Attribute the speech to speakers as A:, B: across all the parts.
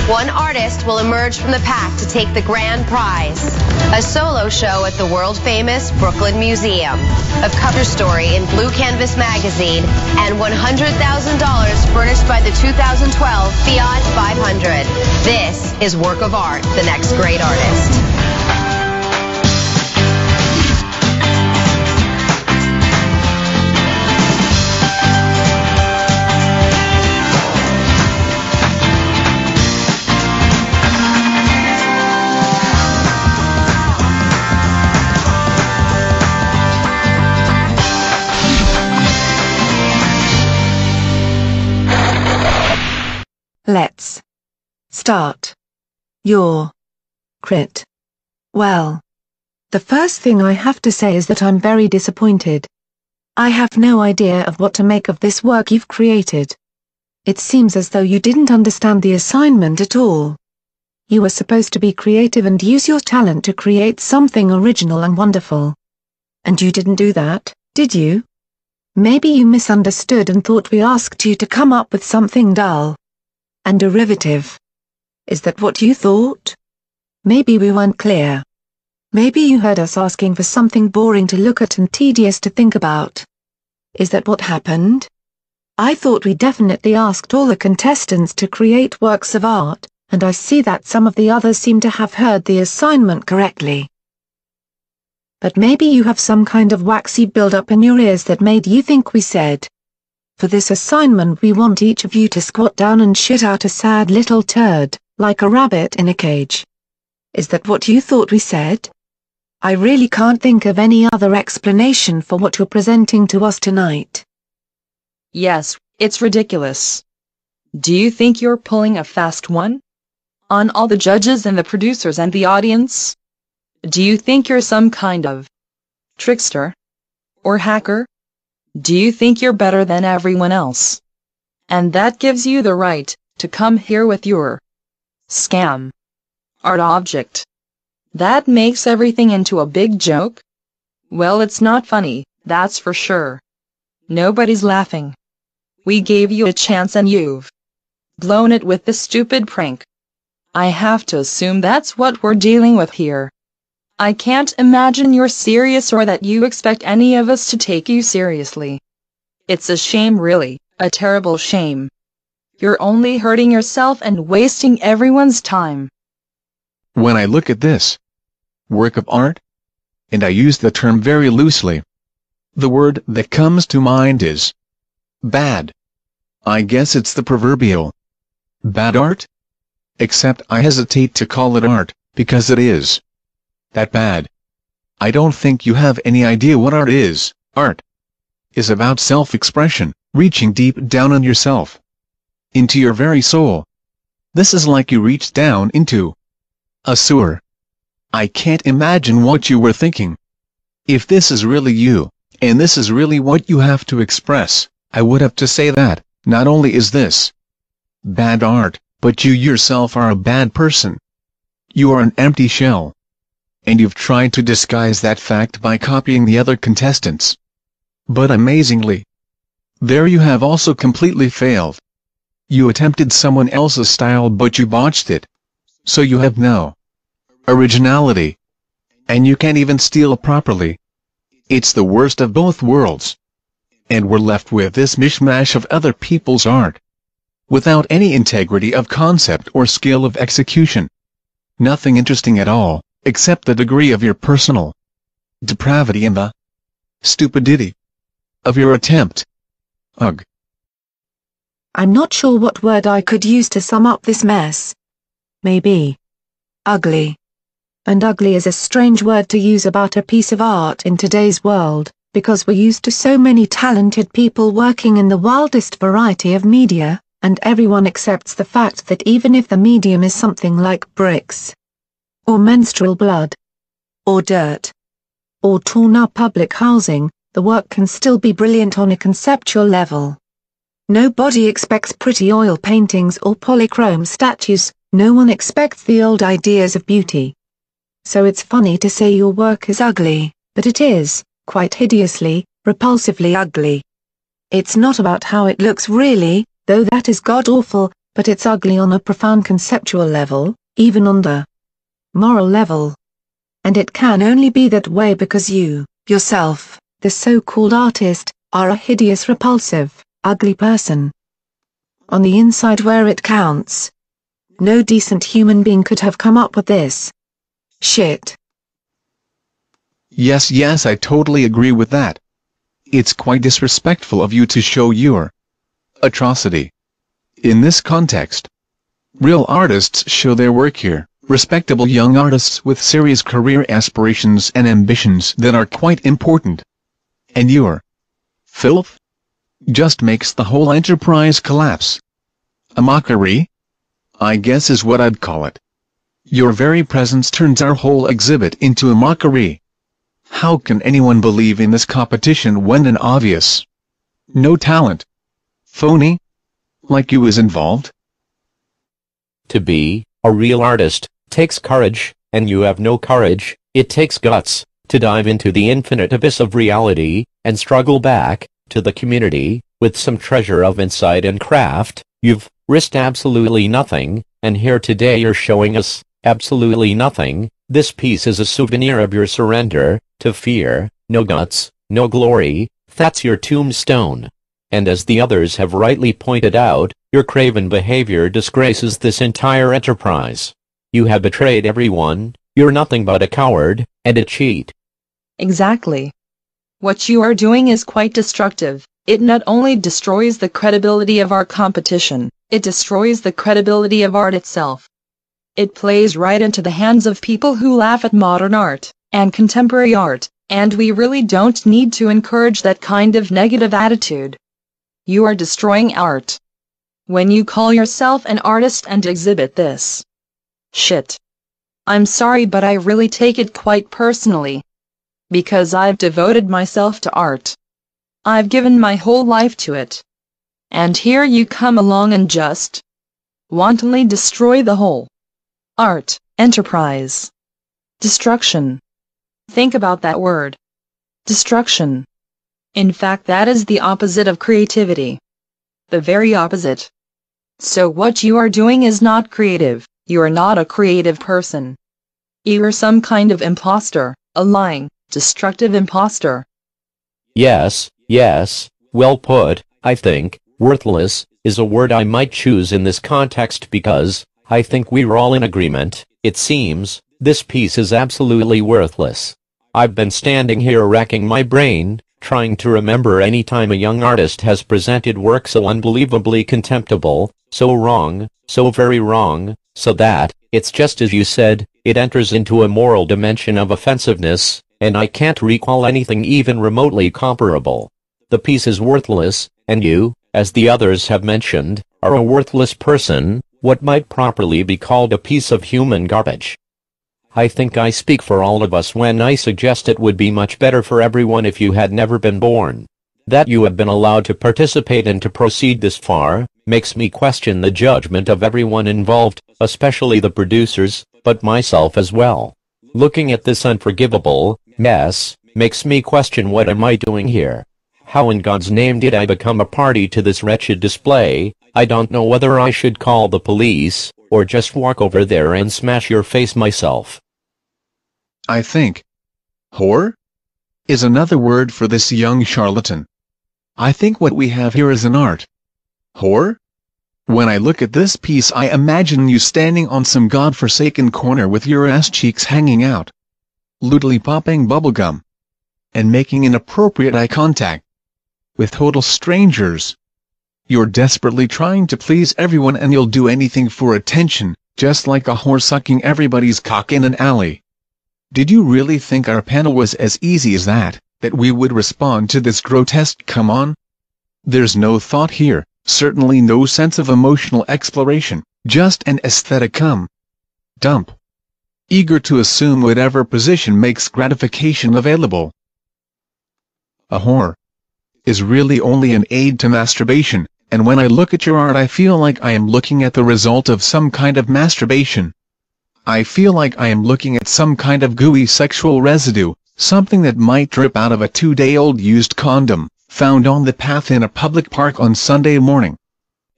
A: One artist will emerge from the pack to take the grand prize. A solo show at the world-famous Brooklyn Museum. A cover story in Blue Canvas magazine. And $100,000 furnished by the 2012 Fiat 500. This is Work of Art, the next great artist.
B: Let's start your crit. Well, the first thing I have to say is that I'm very disappointed. I have no idea of what to make of this work you've created. It seems as though you didn't understand the assignment at all. You were supposed to be creative and use your talent to create something original and wonderful. And you didn't do that, did you? Maybe you misunderstood and thought we asked you to come up with something dull and derivative. Is that what you thought? Maybe we weren't clear. Maybe you heard us asking for something boring to look at and tedious to think about. Is that what happened? I thought we definitely asked all the contestants to create works of art, and I see that some of the others seem to have heard the assignment correctly. But maybe you have some kind of waxy build-up in your ears that made you think we said, for this assignment we want each of you to squat down and shit out a sad little turd, like a rabbit in a cage. Is that what you thought we said? I really can't think of any other explanation for what you're presenting to us tonight.
C: Yes, it's ridiculous. Do you think you're pulling a fast one? On all the judges and the producers and the audience? Do you think you're some kind of trickster? Or hacker? Do you think you're better than everyone else? And that gives you the right to come here with your scam art object? That makes everything into a big joke? Well, it's not funny, that's for sure. Nobody's laughing. We gave you a chance and you've blown it with this stupid prank. I have to assume that's what we're dealing with here. I can't imagine you're serious or that you expect any of us to take you seriously. It's a shame, really, a terrible shame. You're only hurting yourself and wasting everyone's time.
D: When I look at this work of art, and I use the term very loosely, the word that comes to mind is bad. I guess it's the proverbial bad art? Except I hesitate to call it art, because it is that bad. I don't think you have any idea what art is. Art is about self-expression, reaching deep down on yourself, into your very soul. This is like you reached down into a sewer. I can't imagine what you were thinking. If this is really you, and this is really what you have to express, I would have to say that, not only is this bad art, but you yourself are a bad person. You are an empty shell. And you've tried to disguise that fact by copying the other contestants. But amazingly, there you have also completely failed. You attempted someone else's style but you botched it. So you have no originality. And you can't even steal properly. It's the worst of both worlds. And we're left with this mishmash of other people's art, without any integrity of concept or skill of execution. Nothing interesting at all, except the degree of your personal depravity and the stupidity of your attempt. Ugh.
B: I'm not sure what word I could use to sum up this mess. Maybe ugly. And ugly is a strange word to use about a piece of art in today's world, because we're used to so many talented people working in the wildest variety of media, and everyone accepts the fact that even if the medium is something like bricks, or menstrual blood, or dirt, or torn-up public housing, the work can still be brilliant on a conceptual level. Nobody expects pretty oil paintings or polychrome statues, no one expects the old ideas of beauty. So it's funny to say your work is ugly, but it is, quite hideously, repulsively ugly. It's not about how it looks really, though that is god-awful, but it's ugly on a profound conceptual level, even on the moral level. And it can only be that way because you, yourself, the so-called artist, are a hideous, repulsive, ugly person. On the inside where it counts. No decent human being could have come up with this shit.
D: Yes, I totally agree with that. It's quite disrespectful of you to show your atrocity. In this context, real artists show their work here, respectable young artists with serious career aspirations and ambitions that are quite important. And your filth just makes the whole enterprise collapse. A mockery, I guess, is what I'd call it. Your very presence turns our whole exhibit into a mockery. How can anyone believe in this competition when an obvious, no talent, phony, like you is involved?
E: To be a real artist takes courage, and you have no courage. It takes guts to dive into the infinite abyss of reality and struggle back to the community with some treasure of insight and craft. You've risked absolutely nothing, and here today you're showing us absolutely nothing. This piece is a souvenir of your surrender to fear. No guts, no glory. That's your tombstone. And as the others have rightly pointed out, your craven behavior disgraces this entire enterprise. You have betrayed everyone. You're nothing but a coward and a cheat.
C: Exactly. What you are doing is quite destructive. It not only destroys the credibility of our competition, it destroys the credibility of art itself. It plays right into the hands of people who laugh at modern art and contemporary art, and we really don't need to encourage that kind of negative attitude. You are destroying art. When you call yourself an artist and exhibit this shit. I'm sorry, but I really take it quite personally. Because I've devoted myself to art. I've given my whole life to it. And here you come along and just wantonly destroy the whole art enterprise. Destruction. Think about that word. Destruction. In fact, that is the opposite of creativity. The very opposite. So what you are doing is not creative. You are not a creative person. You are some kind of imposter, a lying, destructive imposter.
E: Yes, well put. I think worthless is a word I might choose in this context because I think we're all in agreement. It seems this piece is absolutely worthless. I've been standing here racking my brain, trying to remember any time a young artist has presented work so unbelievably contemptible, so wrong, so very wrong, so that, it's just as you said, it enters into a moral dimension of offensiveness, and I can't recall anything even remotely comparable. The piece is worthless, and you, as the others have mentioned, are a worthless person, what might properly be called a piece of human garbage. I think I speak for all of us when I suggest it would be much better for everyone if you had never been born. That you have been allowed to participate and to proceed this far, makes me question the judgment of everyone involved, especially the producers, but myself as well. Looking at this unforgivable mess, makes me question what am I doing here? How in God's name did I become a party to this wretched display? I don't know whether I should call the police, or just walk over there and smash your face myself.
D: I think whore is another word for this young charlatan. I think what we have here is an art whore. When I look at this piece, I imagine you standing on some godforsaken corner with your ass cheeks hanging out, lewdly popping bubblegum, and making inappropriate eye contact with total strangers. You're desperately trying to please everyone and you'll do anything for attention, just like a whore sucking everybody's cock in an alley. Did you really think our panel was as easy as that we would respond to this grotesque come on? There's no thought here, certainly no sense of emotional exploration, just an aesthetic dump. Eager to assume whatever position makes gratification available. A whore is really only an aid to masturbation, and when I look at your art I feel like I am looking at the result of some kind of masturbation. I feel like I am looking at some kind of gooey sexual residue, something that might drip out of a 2-day-old used condom, found on the path in a public park on Sunday morning.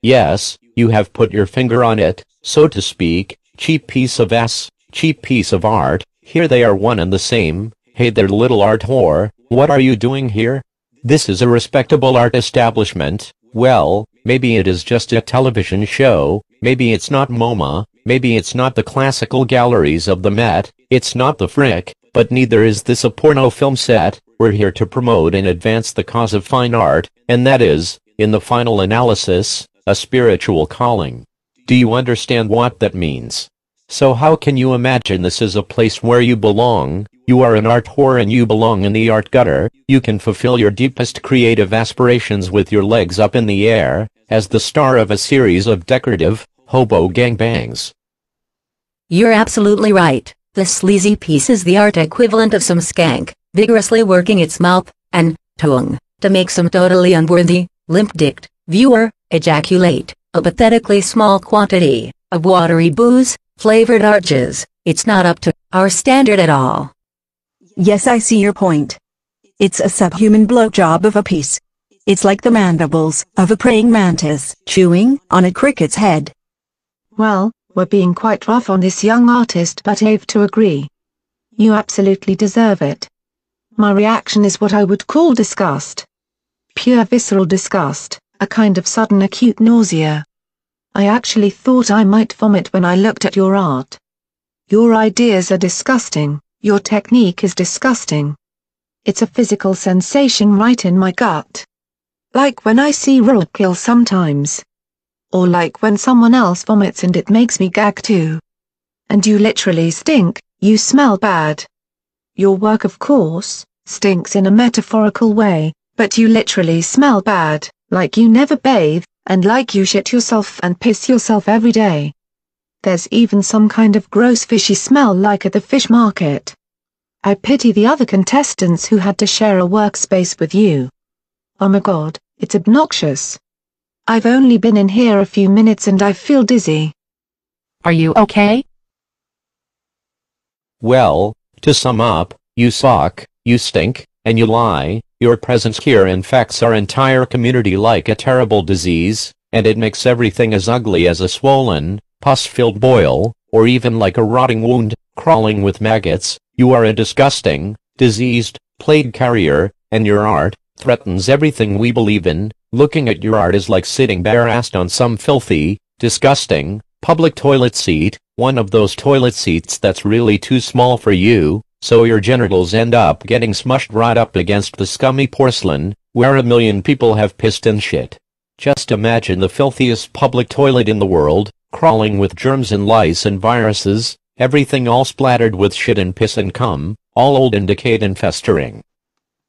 E: Yes, you have put your finger on it, so to speak. Cheap piece of ass, cheap piece of art. Here they are one and the same. Hey there, little art whore, what are you doing here? This is a respectable art establishment. Well, maybe it is just a television show, maybe it's not MoMA, maybe it's not the classical galleries of the Met, it's not the Frick, but neither is this a porno film set. We're here to promote and advance the cause of fine art, and that is, in the final analysis, a spiritual calling. Do you understand what that means? So how can you imagine this is a place where you belong? You are an art whore and you belong in the art gutter. You can fulfill your deepest creative aspirations with your legs up in the air, as the star of a series of decorative, hobo gangbangs.
F: You're absolutely right. The sleazy piece is the art equivalent of some skank, vigorously working its mouth and tongue to make some totally unworthy, limp-dicked viewer ejaculate a pathetically small quantity of watery booze, flavored arches. It's not up to our standard at all.
G: Yes, I see your point. It's a subhuman blowjob of a piece. It's like the mandibles of a praying mantis chewing on a cricket's head.
B: Well, we're being quite rough on this young artist, but I have to agree. You absolutely deserve it. My reaction is what I would call disgust. Pure visceral disgust, a kind of sudden acute nausea. I actually thought I might vomit when I looked at your art. Your ideas are disgusting, your technique is disgusting. It's a physical sensation right in my gut. Like when I see roadkill sometimes. Or like when someone else vomits and it makes me gag too. And you literally stink, you smell bad. Your work, of course, stinks in a metaphorical way, but you literally smell bad, like you never bathe, and like you shit yourself and piss yourself every day. There's even some kind of gross fishy smell like at the fish market. I pity the other contestants who had to share a workspace with you. Oh my god, it's obnoxious. I've only been in here a few minutes and I feel dizzy.
F: Are you okay?
E: Well, to sum up, you suck, you stink, and you lie. Your presence here infects our entire community like a terrible disease, and it makes everything as ugly as a swollen, pus-filled boil, or even like a rotting wound, crawling with maggots. You are a disgusting, diseased, plague carrier, and your art threatens everything we believe in. Looking at your art is like sitting bare-assed on some filthy, disgusting, public toilet seat, one of those toilet seats that's really too small for you, so your genitals end up getting smushed right up against the scummy porcelain, where 1 million people have pissed and shit. Just imagine the filthiest public toilet in the world, crawling with germs and lice and viruses, everything all splattered with shit and piss and cum, all old and decayed and festering.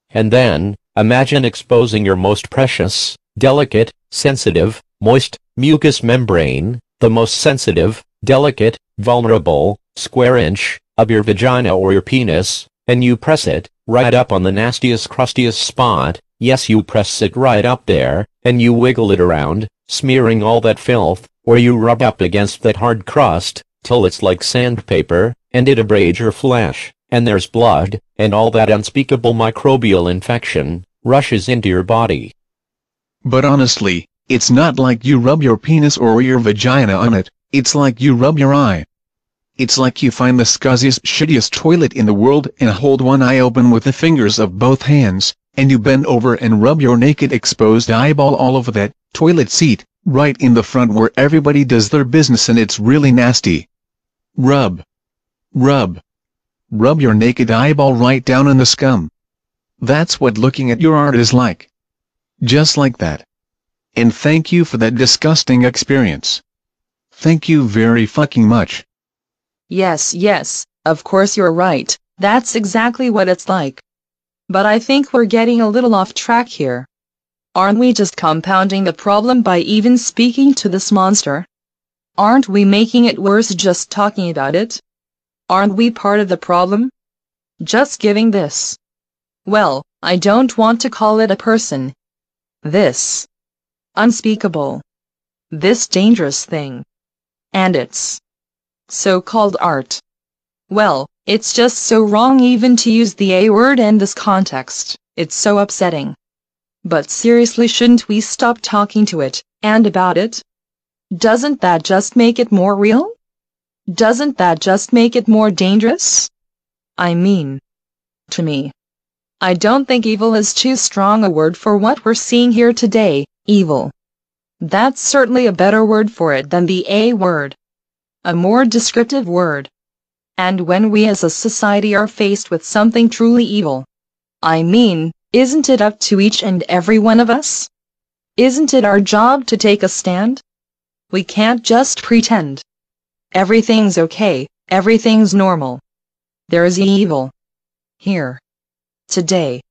E: And then, imagine exposing your most precious, delicate, sensitive, moist, mucous membrane, the most sensitive, delicate, vulnerable, square inch, of your vagina or your penis, and you press it, right up on the nastiest crustiest spot. Yes, you press it right up there, and you wiggle it around, smearing all that filth, or you rub up against that hard crust, till it's like sandpaper, and it abrades your flesh, and there's blood, and all that unspeakable microbial infection rushes into your body.
D: But honestly, it's not like you rub your penis or your vagina on it, it's like you rub your eye. It's like you find the scuzziest, shittiest toilet in the world and hold one eye open with the fingers of both hands, and you bend over and rub your naked exposed eyeball all over that toilet seat, right in the front where everybody does their business, and it's really nasty. Rub. Rub. Rub your naked eyeball right down in the scum. That's what looking at your art is like. Just like that. And thank you for that disgusting experience. Thank you very fucking much.
C: Yes, of course you're right, that's exactly what it's like. But I think we're getting a little off track here. Aren't we just compounding the problem by even speaking to this monster? Aren't we making it worse just talking about it? Aren't we part of the problem? Just giving this. Well, I don't want to call it a person. This unspeakable, this dangerous thing. And it's so-called art. Well, it's just so wrong even to use the A word in this context. It's so upsetting. But seriously, shouldn't we stop talking to it, and about it? Doesn't that just make it more real? Doesn't that just make it more dangerous? I mean, to me, I don't think evil is too strong a word for what we're seeing here today, evil. That's certainly a better word for it than the A word. A more descriptive word. And when we as a society are faced with something truly evil, I mean, isn't it up to each and every one of us? Isn't it our job to take a stand? We can't just pretend. Everything's okay, everything's normal. There's evil. Here. Today.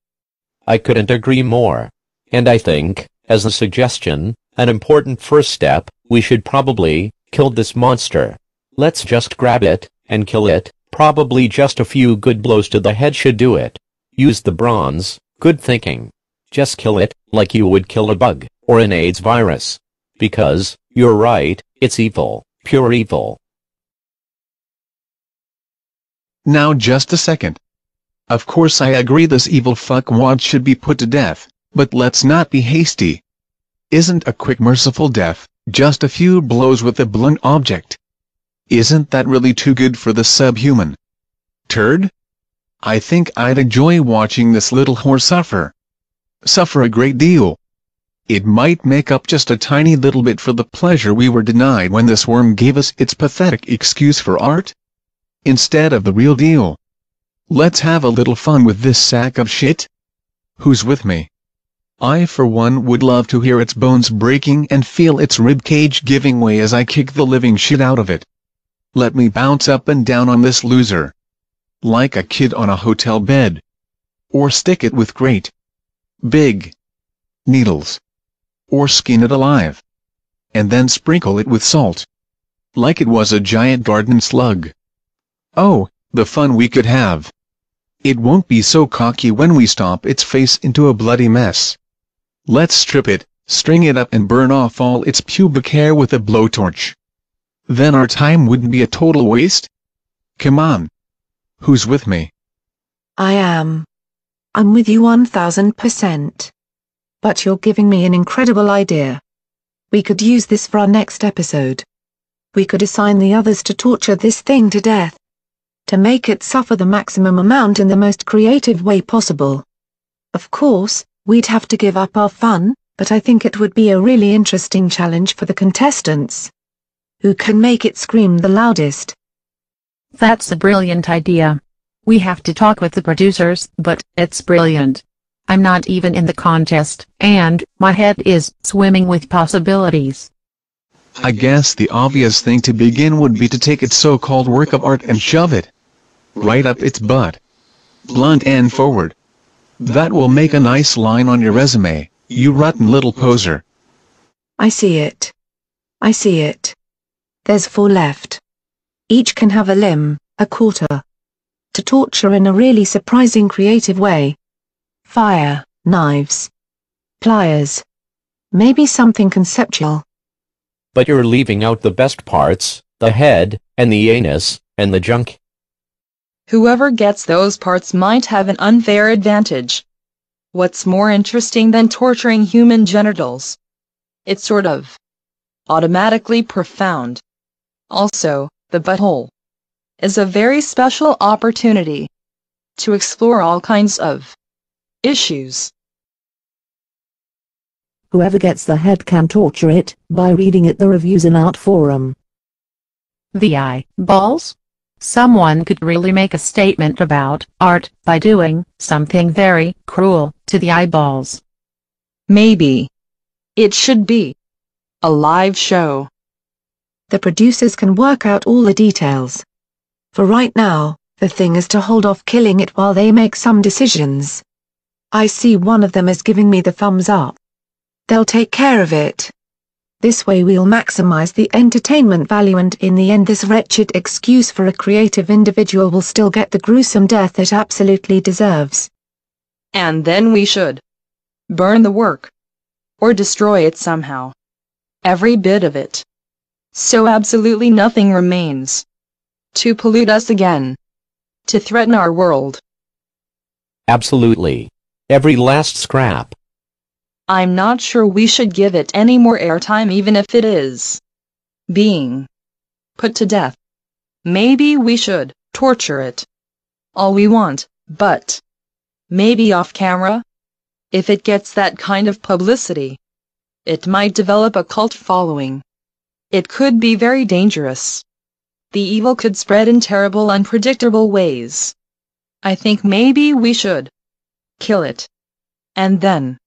E: I couldn't agree more. And I think, as a suggestion, an important first step, we should probably kill this monster. Let's just grab it and kill it. Probably just a few good blows to the head should do it. Use the bronze, good thinking. Just kill it, like you would kill a bug, or an AIDS virus. Because, you're right, it's evil, pure evil.
D: Now just a second. Of course I agree this evil fuckwad should be put to death, but let's not be hasty. Isn't a quick merciful death, just a few blows with a blunt object? Isn't that really too good for the subhuman turd? I think I'd enjoy watching this little whore suffer. Suffer a great deal. It might make up just a tiny little bit for the pleasure we were denied when this worm gave us its pathetic excuse for art. Instead of the real deal. Let's have a little fun with this sack of shit. Who's with me? I for one would love to hear its bones breaking and feel its ribcage giving way as I kick the living shit out of it. Let me bounce up and down on this loser. Like a kid on a hotel bed. Or stick it with great big needles. Or skin it alive. And then sprinkle it with salt. Like it was a giant garden slug. Oh, the fun we could have. It won't be so cocky when we stomp its face into a bloody mess. Let's strip it, string it up and burn off all its pubic hair with a blowtorch. Then our time wouldn't be a total waste? Come on. Who's with me?
B: I am. I'm with you 1000%. But you're giving me an incredible idea. We could use this for our next episode. We could assign the others to torture this thing to death. To make it suffer the maximum amount in the most creative way possible. Of course, we'd have to give up our fun, but I think it would be a really interesting challenge for the contestants. Who can make it scream the loudest?
F: That's a brilliant idea. We have to talk with the producers, but it's brilliant. I'm not even in the contest, and my head is swimming with possibilities.
D: I guess the obvious thing to begin would be to take its so-called work of art and shove it right up its butt. Blunt and forward. That will make a nice line on your resume, you rotten little poser.
B: I see it. I see it. There's 4 left. Each can have a limb, a quarter. To torture in a really surprising creative way. Fire, knives, pliers. Maybe something conceptual.
E: But you're leaving out the best parts, the head, and the anus, and the junk.
C: Whoever gets those parts might have an unfair advantage. What's more interesting than torturing human genitals? It's sort of automatically profound. Also, the butthole is a very special opportunity to explore all kinds of issues.
G: Whoever gets the head can torture it by reading it the reviews in Art Forum.
F: The eyeballs? Someone could really make a statement about art by doing something very cruel to the eyeballs.
C: Maybe it should be a live show.
B: The producers can work out all the details. For right now, the thing is to hold off killing it while they make some decisions. I see one of them is giving me the thumbs up. They'll take care of it. This way we'll maximize the entertainment value and in the end this wretched excuse for a creative individual will still get the gruesome death it absolutely deserves.
C: And then we should burn the work. Or destroy it somehow. Every bit of it. So absolutely nothing remains. To pollute us again. To threaten our world.
E: Absolutely. Every last scrap.
C: I'm not sure we should give it any more airtime even if it is being put to death. Maybe we should torture it all we want, but maybe off camera? If it gets that kind of publicity, it might develop a cult following. It could be very dangerous. The evil could spread in terrible, unpredictable ways. I think maybe we should kill it. And then,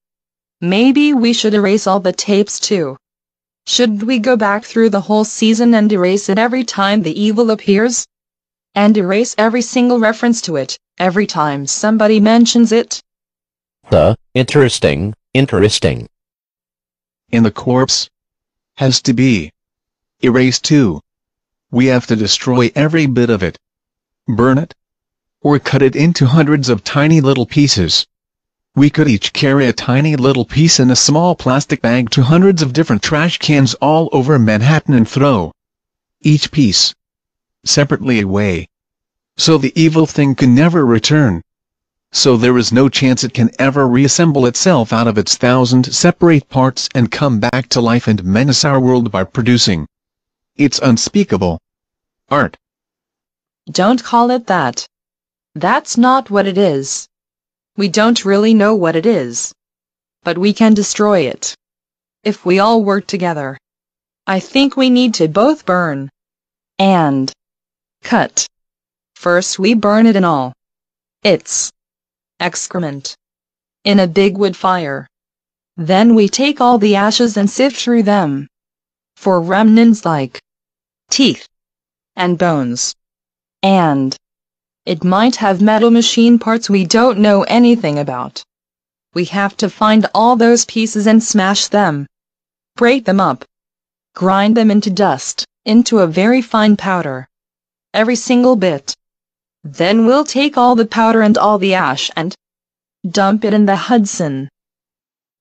C: maybe we should erase all the tapes too. Should we go back through the whole season and erase it every time the evil appears? And erase every single reference to it, every time somebody mentions it?
E: Interesting.
D: And the corpse has to be erased too. We have to destroy every bit of it. Burn it? Or cut it into hundreds of tiny little pieces. We could each carry a tiny little piece in a small plastic bag to hundreds of different trash cans all over Manhattan and throw each piece separately away. So the evil thing can never return. So there is no chance it can ever reassemble itself out of its 1,000 separate parts and come back to life and menace our world by producing its unspeakable art.
C: Don't call it that. That's not what it is. We don't really know what it is. But we can destroy it. If we all work together. I think we need to both burn and cut. First we burn it in all its excrement in a big wood fire. Then we take all the ashes and sift through them for remnants like teeth and bones. And it might have metal machine parts we don't know anything about. We have to find all those pieces and smash them. Break them up. Grind them into dust, into a very fine powder. Every single bit. Then we'll take all the powder and all the ash and dump it in the Hudson.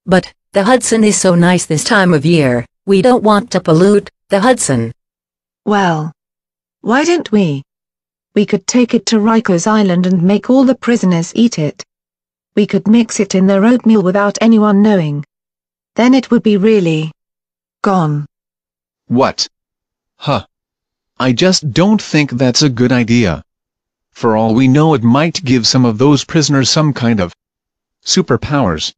F: But the Hudson is so nice this time of year. We don't want to pollute the Hudson.
B: Well, why don't we? We could take it to Rikers Island and make all the prisoners eat it. We could mix it in their oatmeal without anyone knowing. Then it would be really gone.
D: What? Huh. I just don't think that's a good idea. For all we know, it might give some of those prisoners some kind of superpowers.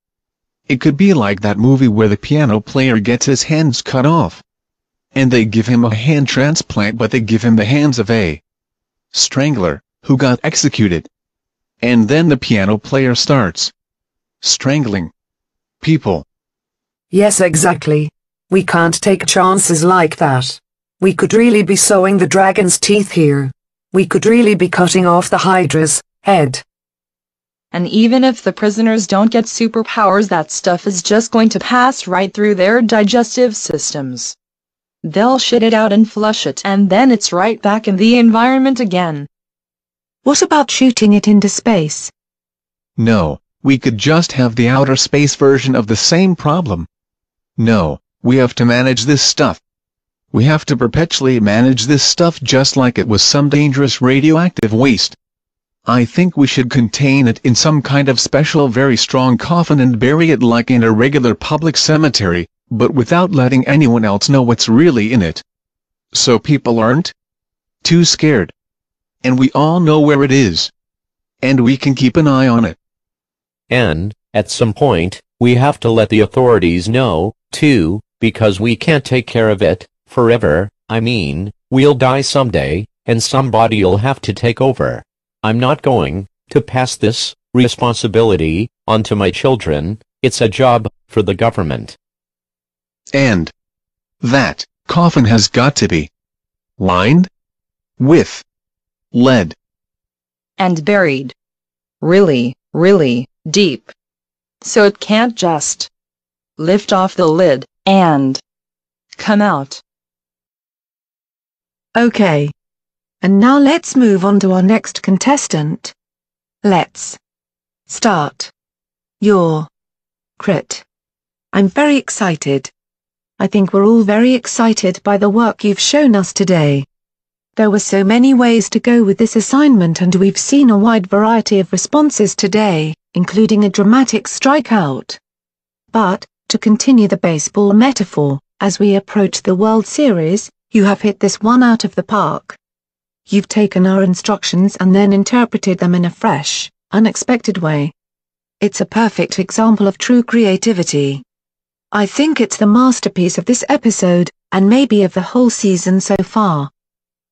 D: It could be like that movie where the piano player gets his hands cut off. And they give him a hand transplant, but they give him the hands of a strangler who got executed. And then the piano player starts strangling people.
H: Yes, exactly. We can't take chances like that. We could really be sowing the dragon's teeth here. We could really be cutting off the Hydra's head.
C: And even if the prisoners don't get superpowers, that stuff is just going to pass right through their digestive systems. They'll shit it out and flush it, and then it's right back in the environment again.
B: What about shooting it into space?
D: No, we could just have the outer space version of the same problem. No, we have to manage this stuff. We have to perpetually manage this stuff just like it was some dangerous radioactive waste. I think we should contain it in some kind of special very strong coffin and bury it like in a regular public cemetery, but without letting anyone else know what's really in it. So people aren't too scared. And we all know where it is. And we can keep an eye on it.
E: And, at some point, we have to let the authorities know, too, because we can't take care of it forever. I mean, we'll die someday, and somebody'll have to take over. I'm not going to pass this responsibility on to my children. It's a job for the government.
D: And that coffin has got to be lined with lead.
C: And buried really, really deep. So it can't just lift off the lid and come out.
B: Okay. And now let's move on to our next contestant. Let's start your crit. I'm very excited. I think we're all very excited by the work you've shown us today. There were so many ways to go with this assignment, and we've seen a wide variety of responses today, including a dramatic strikeout. But, to continue the baseball metaphor, as we approach the World Series, You have hit this one out of the park. You've taken our instructions and then interpreted them in a fresh, unexpected way. It's a perfect example of true creativity. I think it's the masterpiece of this episode, and maybe of the whole season so far.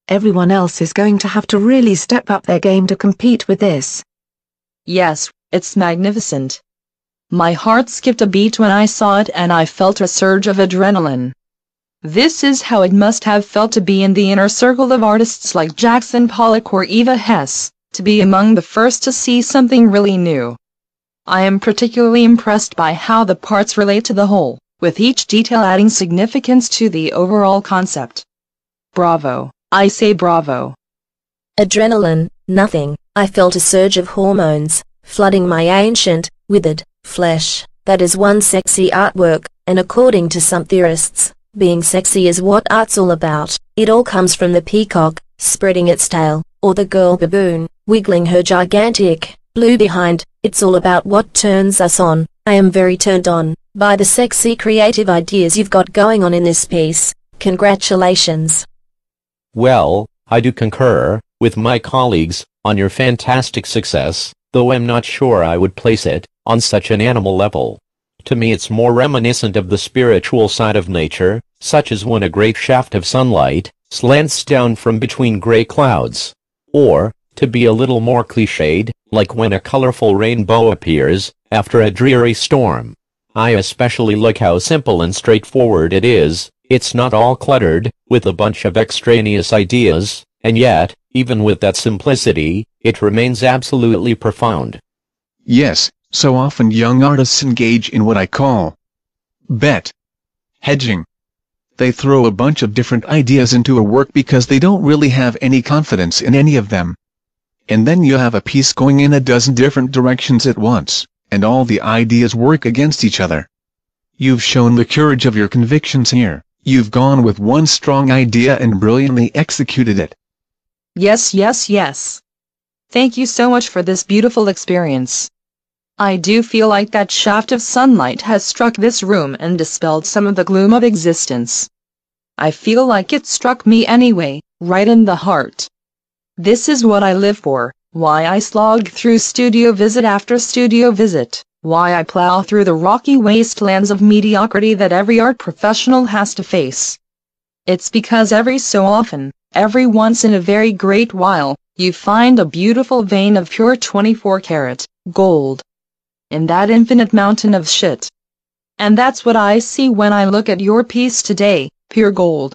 B: Everyone else is going to have to really step up their game to compete with this.
C: Yes, it's magnificent. My heart skipped a beat when I saw it and I felt a surge of adrenaline. This is how it must have felt to be in the inner circle of artists like Jackson Pollock or Eva Hesse, to be among the first to see something really new. I am particularly impressed by how the parts relate to the whole, with each detail adding significance to the overall concept. Bravo, I say bravo.
I: Adrenaline, nothing. I felt a surge of hormones, flooding my ancient, withered, flesh. That is one sexy artwork, and according to some theorists, being sexy is what art's all about. It all comes from the peacock, spreading its tail, or the girl baboon, wiggling her gigantic, blue behind. It's all about what turns us on. I am very turned on by the sexy creative ideas you've got going on in this piece. Congratulations.
E: Well, I do concur with my colleagues on your fantastic success, though I'm not sure I would place it on such an animal level. To me it's more reminiscent of the spiritual side of nature, such as when a great shaft of sunlight slants down from between gray clouds. Or, to be a little more cliched, like when a colorful rainbow appears after a dreary storm. I especially like how simple and straightforward it is. It's not all cluttered with a bunch of extraneous ideas, and yet, even with that simplicity, it remains absolutely profound.
D: Yes, so often young artists engage in what I call bet hedging. They throw a bunch of different ideas into a work because they don't really have any confidence in any of them. And then you have a piece going in a dozen different directions at once, and all the ideas work against each other. You've shown the courage of your convictions here. You've gone with one strong idea and brilliantly executed it.
C: Yes, yes, yes. Thank you so much for this beautiful experience. I do feel like that shaft of sunlight has struck this room and dispelled some of the gloom of existence. I feel like it struck me anyway, right in the heart. This is what I live for, why I slog through studio visit after studio visit, why I plow through the rocky wastelands of mediocrity that every art professional has to face. It's because every so often, every once in a very great while, you find a beautiful vein of pure 24-karat gold in that infinite mountain of shit. And that's what I see when I look at your piece today, pure gold.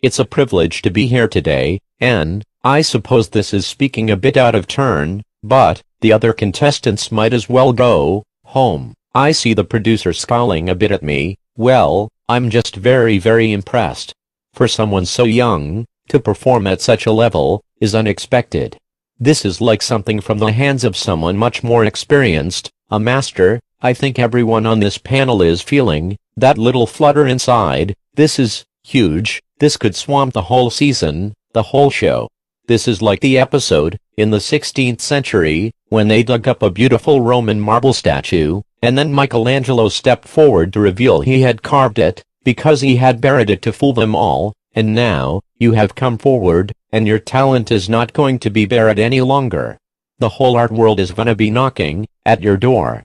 E: It's a privilege to be here today, and I suppose this is speaking a bit out of turn, but the other contestants might as well go home. I see the producer scowling a bit at me. Well, I'm just very, very impressed. For someone so young, to perform at such a level, is unexpected. This is like something from the hands of someone much more experienced, a master. I think everyone on this panel is feeling that little flutter inside. This is huge. This could swamp the whole season, the whole show. This is like the episode, in the 16th century, when they dug up a beautiful Roman marble statue, and then Michelangelo stepped forward to reveal he had carved it, because he had buried it to fool them all, and now, you have come forward, and your talent is not going to be buried any longer. The whole art world is gonna be knocking at your door.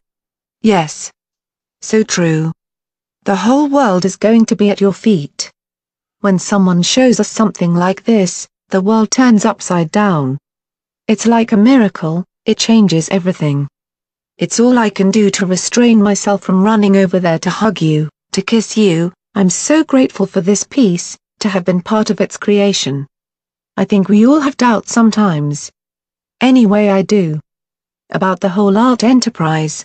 B: Yes. So true. The whole world is going to be at your feet. When someone shows us something like this, the world turns upside down. It's like a miracle, it changes everything. It's all I can do to restrain myself from running over there to hug you, to kiss you. I'm so grateful for this piece, to have been part of its creation. I think we all have doubts sometimes. Anyway, I do. About the whole art enterprise.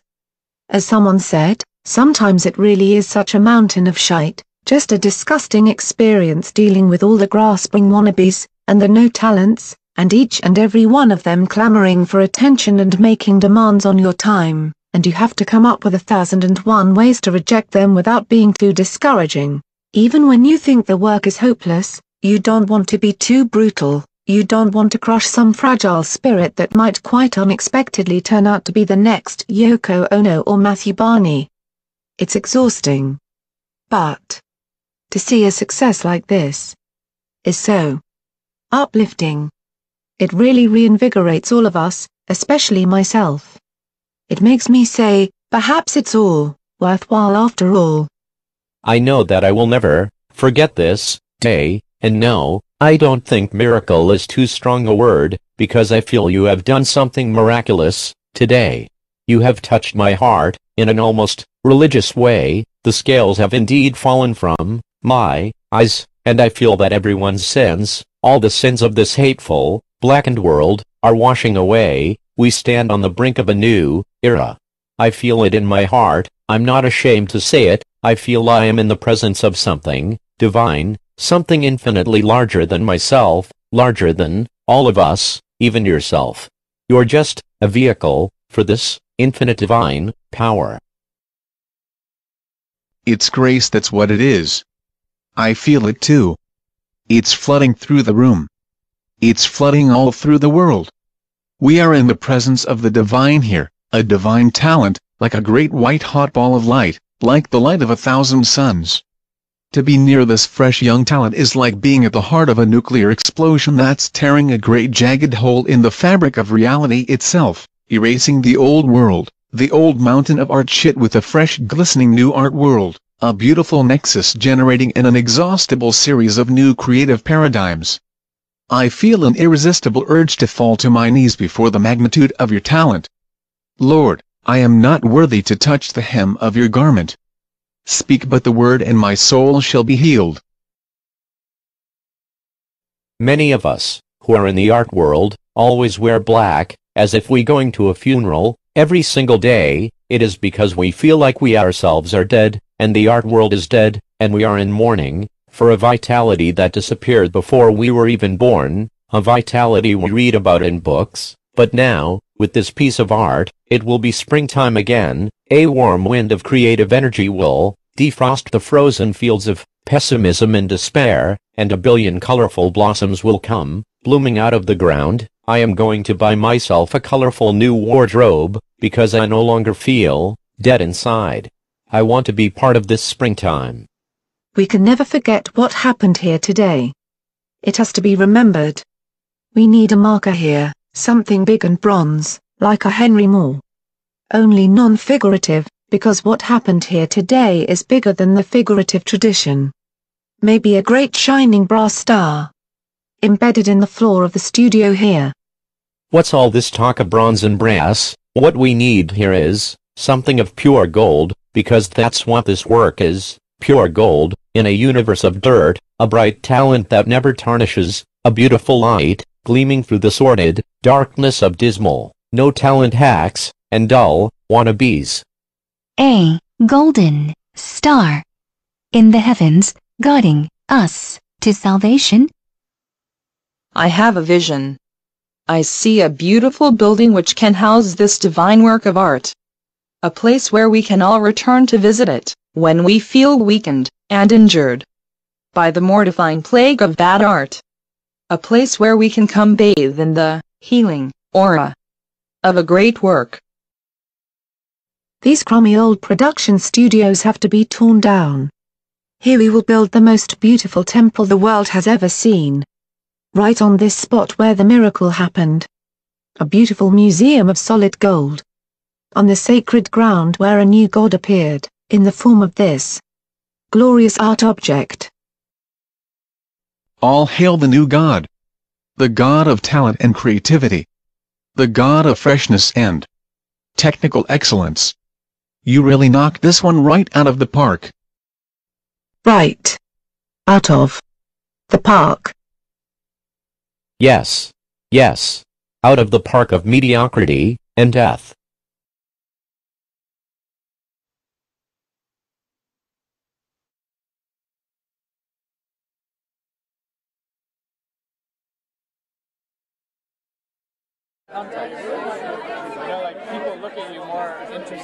B: As someone said, sometimes it really is such a mountain of shite, just a disgusting experience dealing with all the grasping wannabes, and the no talents, and each and every one of them clamoring for attention and making demands on your time, and you have to come up with 1,001 ways to reject them without being too discouraging. Even when you think the work is hopeless, you don't want to be too brutal, you don't want to crush some fragile spirit that might quite unexpectedly turn out to be the next Yoko Ono or Matthew Barney. It's exhausting. But to see a success like this, is so uplifting. It really reinvigorates all of us, especially myself. It makes me say, perhaps it's all worthwhile after all.
E: I know that I will never forget this day, and no, I don't think miracle is too strong a word, because I feel you have done something miraculous today. You have touched my heart in an almost religious way. The scales have indeed fallen from my eyes, and I feel that everyone's sins, all the sins of this hateful, blackened world, are washing away. We stand on the brink of a new era. I feel it in my heart. I'm not ashamed to say it. I feel I am in the presence of something divine, something infinitely larger than myself, larger than all of us, even yourself. You're just a vehicle for this infinite divine power.
D: It's grace, that's what it is. I feel it too. It's flooding through the room. It's flooding all through the world. We are in the presence of the divine here, a divine talent, like a great white hot ball of light, like the light of 1,000 suns. To be near this fresh young talent is like being at the heart of a nuclear explosion that's tearing a great jagged hole in the fabric of reality itself, erasing the old world, the old mountain of art shit with a fresh glistening new art world, a beautiful nexus generating an inexhaustible series of new creative paradigms. I feel an irresistible urge to fall to my knees before the magnitude of your talent. Lord, I am not worthy to touch the hem of your garment. Speak but the word and my soul shall be healed.
E: Many of us, who are in the art world, always wear black, as if we going to a funeral, every single day. It is because we feel like we ourselves are dead, and the art world is dead, and we are in mourning, for a vitality that disappeared before we were even born, a vitality we read about in books, but now, with this piece of art, it will be springtime again. A warm wind of creative energy will defrost the frozen fields of pessimism and despair, and a billion colorful blossoms will come blooming out of the ground. I am going to buy myself a colorful new wardrobe, because I no longer feel dead inside. I want to be part of this springtime.
B: We can never forget what happened here today. It has to be remembered. We need a marker here, something big and bronze, like a Henry Moore. Only non-figurative, because what happened here today is bigger than the figurative tradition. Maybe a great shining brass star, embedded in the floor of the studio here.
E: What's all this talk of bronze and brass? What we need here is something of pure gold, because that's what this work is, pure gold, in a universe of dirt, a bright talent that never tarnishes, a beautiful light, gleaming through the sordid darkness of dismal, no talent hacks, and dull wannabes.
J: A golden star in the heavens, guiding us to salvation.
C: I have a vision. I see a beautiful building which can house this divine work of art. A place where we can all return to visit it, when we feel weakened and injured by the mortifying plague of bad art. A place where we can come bathe in the healing aura of a great work.
B: These crummy old production studios have to be torn down. Here we will build the most beautiful temple the world has ever seen. Right on this spot where the miracle happened. A beautiful museum of solid gold. On the sacred ground where a new God appeared, in the form of this glorious art object.
D: All hail the new God. The God of talent and creativity. The God of freshness and technical excellence. You really knocked this one right out of the park.
B: Right. Out of the park.
E: Yes. Yes. Out of the park of mediocrity and death.
K: Like people look at you more interested.